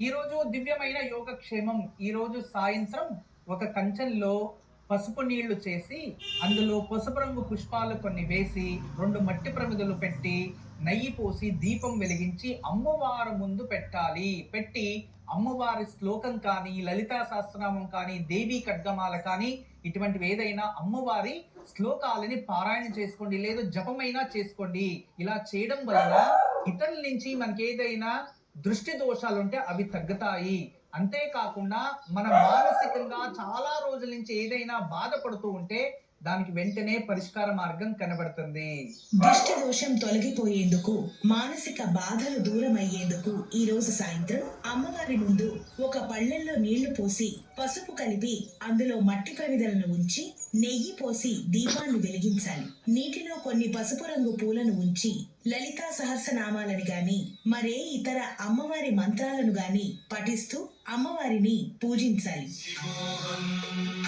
ఈరోజు దివ్యమైన యోగక్షేమం. ఈరోజు సాయంత్రం ఒక కంచంలో పసుపు నీళ్లు చేసి, అందులో పసుపు రంగు పుష్పాలు కొన్ని వేసి, 2 మట్టి ప్రమిదలు పెట్టి, నెయ్యి పోసి, దీపం వెలిగించి అమ్మవారి ముందు పెట్టాలి. పెట్టి అమ్మవారి శ్లోకం కానీ, లలితా సహస్రనామం కానీ, దేవీ ఖడ్గమాల కానీ ఇటువంటివి ఏదైనా అమ్మవారి శ్లోకాలని పారాయణ చేసుకోండి. లేదు జపమైనా చేసుకోండి. ఇలా చేయడం వలన ఇతరుల నుంచి మనకేదైనా దృష్టి దోషాలుంటే అవి తగ్గుతాయి. అంతేకాకుండా మన మానసికంగా చాలా రోజుల నుంచి ఏదైనా బాధపడుతూ ఉంటే దానికి వెంటనే పరిష్కార మార్గం కనబడుతుంది. దిష్టి దోషం తొలగిపోయేందుకు, మానసిక బాధలు దూరమయ్యేందుకు ఈ రోజు సాయంత్రం అమ్మవారి ముందు ఒక పళ్ళెంలో నీళ్లు పోసి, పసుపు కలిపి అందులో మట్టి ప్రమిదలను ఉంచి, నెయ్యి పోసి దీపాన్ని వెలిగించాలి. నీటిలో కొన్ని పసుపు రంగు పూలను ఉంచి లలితా సహస్రనామాలను గాని, మరే ఇతర అమ్మవారి మంత్రాలను గాని పఠిస్తూ అమ్మవారిని పూజించాలి.